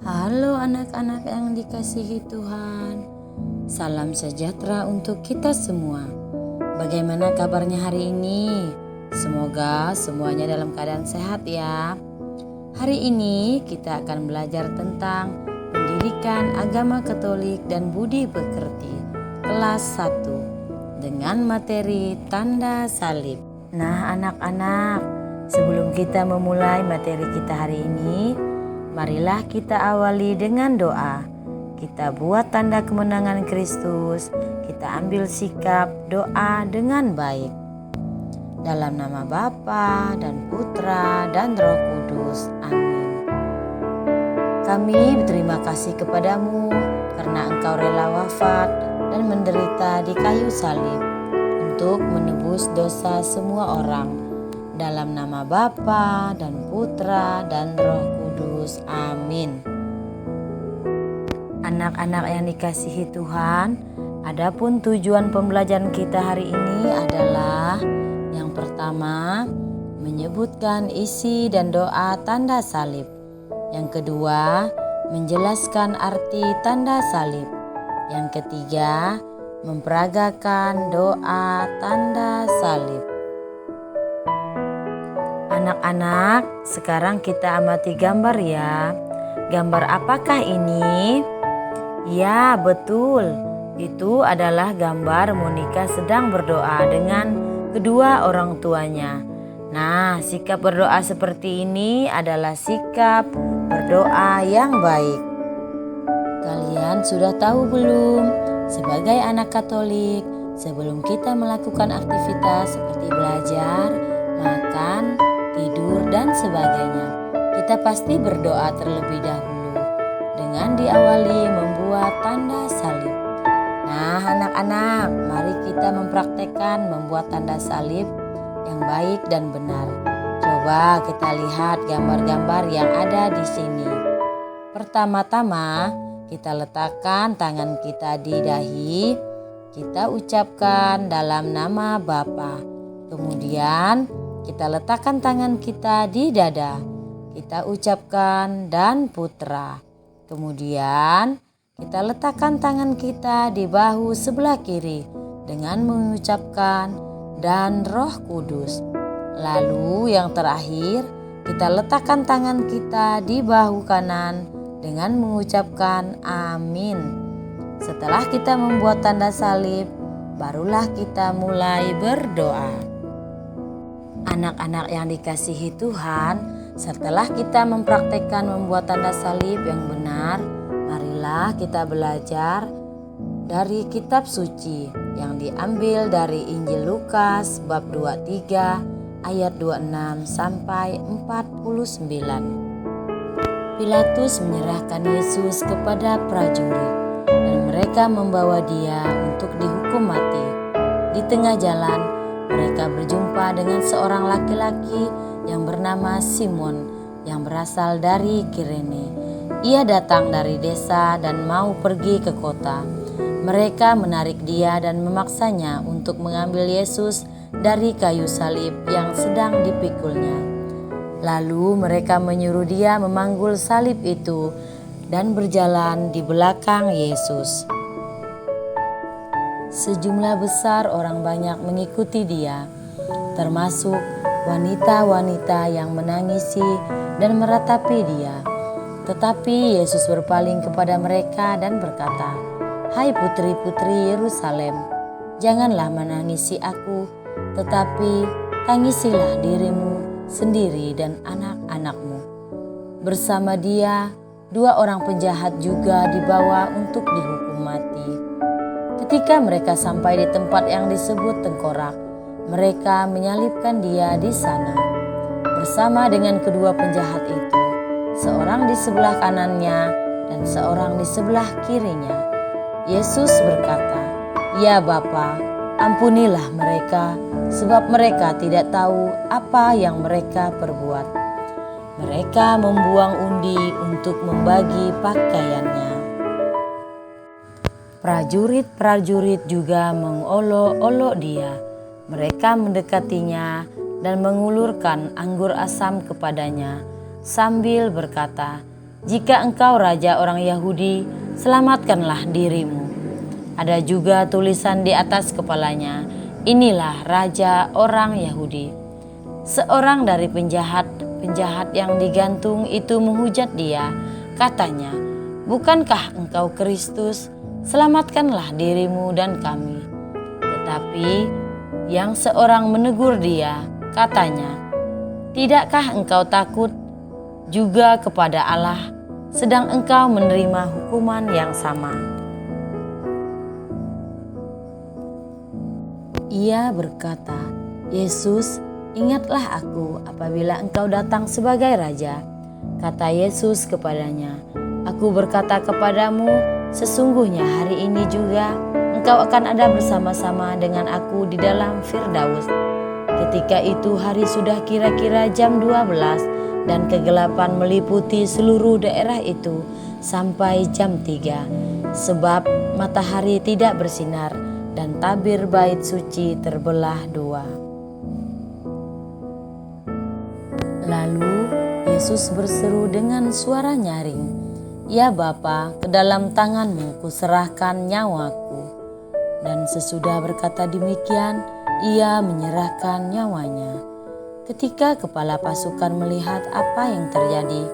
Halo anak-anak yang dikasihi Tuhan. Salam sejahtera untuk kita semua. Bagaimana kabarnya hari ini? Semoga semuanya dalam keadaan sehat ya. Hari ini kita akan belajar tentang pendidikan agama Katolik dan budi pekerti kelas 1 dengan materi tanda salib. Nah anak-anak, sebelum kita memulai materi kita hari ini, marilah kita awali dengan doa. Kita buat tanda kemenangan Kristus. Kita ambil sikap doa dengan baik. Dalam nama Bapa dan Putra dan Roh Kudus. Amin. Kami berterima kasih kepadamu karena Engkau rela wafat dan menderita di kayu salib untuk menebus dosa semua orang. Dalam nama Bapa dan Putra dan Roh Kudus. Amin. Anak-anak yang dikasihi Tuhan, adapun tujuan pembelajaran kita hari ini adalah yang pertama, menyebutkan isi dan doa tanda salib. Yang kedua, menjelaskan arti tanda salib. Yang ketiga, memperagakan doa tanda salib. Anak-anak, sekarang kita amati gambar ya. Gambar apakah ini? Ya, betul. Itu adalah gambar Monica sedang berdoa dengan kedua orang tuanya. Nah, sikap berdoa seperti ini adalah sikap berdoa yang baik. Kalian sudah tahu belum? Sebagai anak Katolik, sebelum kita melakukan aktivitas seperti belajar, makan, tidur, dan sebagainya, kita pasti berdoa terlebih dahulu dengan diawali membuat tanda salib. Nah anak-anak, mari kita mempraktekkan membuat tanda salib yang baik dan benar. Coba kita lihat gambar-gambar yang ada di sini. Pertama-tama kita letakkan tangan kita di dahi. Kita ucapkan dalam nama Bapa. Kemudian kita letakkan tangan kita di dada. Kita ucapkan dan Putra. Kemudian kita letakkan tangan kita di bahu sebelah kiri dengan mengucapkan dan Roh Kudus. Lalu yang terakhir kita letakkan tangan kita di bahu kanan dengan mengucapkan amin. Setelah kita membuat tanda salib, barulah kita mulai berdoa. Anak-anak yang dikasihi Tuhan, setelah kita mempraktekkan membuat tanda salib yang benar, marilah kita belajar dari kitab suci yang diambil dari Injil Lukas bab 23 ayat 26 sampai 49. Pilatus menyerahkan Yesus kepada prajurit dan mereka membawa dia untuk dihukum mati. Di tengah jalan, mereka berjumpa dengan seorang laki-laki yang bernama Simon yang berasal dari Kirene. Ia datang dari desa dan mau pergi ke kota. Mereka menarik dia dan memaksanya untuk mengambil Yesus dari kayu salib yang sedang dipikulnya. Lalu mereka menyuruh dia memanggul salib itu dan berjalan di belakang Yesus. Sejumlah besar orang banyak mengikuti dia, termasuk wanita-wanita yang menangisi dan meratapi dia. Tetapi Yesus berpaling kepada mereka dan berkata, "Hai putri-putri Yerusalem, janganlah menangisi aku, tetapi tangisilah dirimu sendiri dan anak-anakmu." Bersama dia, 2 orang penjahat juga dibawa untuk dihukum mati. Ketika mereka sampai di tempat yang disebut Tengkorak, mereka menyalibkan dia di sana bersama dengan kedua penjahat itu, seorang di sebelah kanannya dan seorang di sebelah kirinya. Yesus berkata, "Ya Bapa, ampunilah mereka, sebab mereka tidak tahu apa yang mereka perbuat." Mereka membuang undi untuk membagi pakaiannya. Prajurit-prajurit juga mengolok-olok dia. Mereka mendekatinya dan mengulurkan anggur asam kepadanya sambil berkata, "Jika engkau raja orang Yahudi, selamatkanlah dirimu." Ada juga tulisan di atas kepalanya, "Inilah raja orang Yahudi." Seorang dari penjahat yang digantung itu menghujat dia, katanya, "Bukankah engkau Kristus? Selamatkanlah dirimu dan kami." Tetapi yang seorang menegur dia, katanya, "Tidakkah engkau takut juga kepada Allah, sedang engkau menerima hukuman yang sama?" Ia berkata, "Yesus, ingatlah aku apabila engkau datang sebagai raja." Kata Yesus kepadanya, "Aku berkata kepadamu, sesungguhnya hari ini juga engkau akan ada bersama-sama dengan aku di dalam Firdaus." Ketika itu hari sudah kira-kira jam 12 dan kegelapan meliputi seluruh daerah itu sampai jam 3, sebab matahari tidak bersinar dan tabir bait suci terbelah dua. Lalu Yesus berseru dengan suara nyaring, "Ya Bapa, ke dalam tanganmu kuserahkan nyawaku." Dan sesudah berkata demikian, ia menyerahkan nyawanya. Ketika kepala pasukan melihat apa yang terjadi,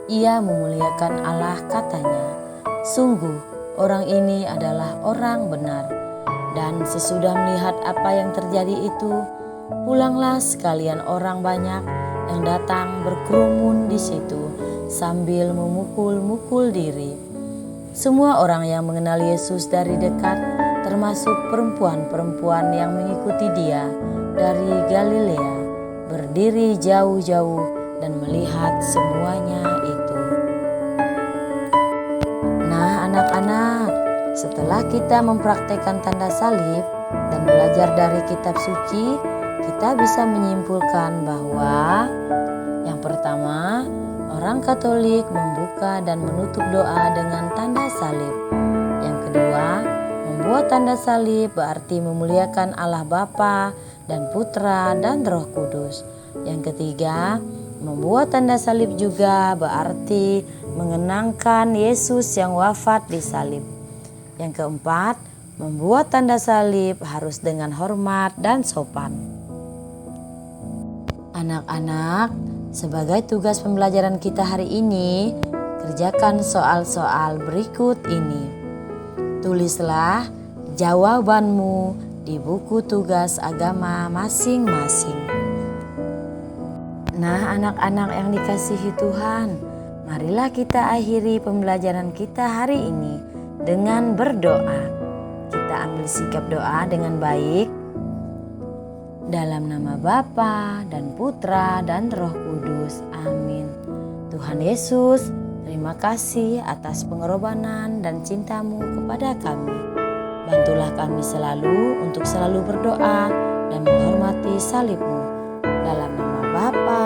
ia memuliakan Allah, katanya, "Sungguh orang ini adalah orang benar." Dan sesudah melihat apa yang terjadi itu, pulanglah sekalian orang banyak yang datang berkerumun di situ sambil memukul-mukul diri. Semua orang yang mengenal Yesus dari dekat, termasuk perempuan-perempuan yang mengikuti dia dari Galilea, berdiri jauh-jauh dan melihat semuanya itu. Nah, anak-anak, setelah kita mempraktekkan tanda salib dan belajar dari kitab suci, kita bisa menyimpulkan bahwa yang pertama, orang Katolik membuka dan menutup doa dengan tanda salib. Yang kedua, membuat tanda salib berarti memuliakan Allah Bapa dan Putra dan Roh Kudus. Yang ketiga, membuat tanda salib juga berarti mengenangkan Yesus yang wafat di salib. Yang keempat, membuat tanda salib harus dengan hormat dan sopan. Anak-anak, sebagai tugas pembelajaran kita hari ini, kerjakan soal-soal berikut ini. Tulislah jawabanmu di buku tugas agama masing-masing. Nah, anak-anak yang dikasihi Tuhan, marilah kita akhiri pembelajaran kita hari ini dengan berdoa. Kita ambil sikap doa dengan baik. Dalam nama Bapa dan Putra dan Roh Kudus. Amin. Tuhan Yesus, terima kasih atas pengorbanan dan cinta-Mu kepada kami. Bantulah kami selalu untuk selalu berdoa dan menghormati salib-Mu. Dalam nama Bapa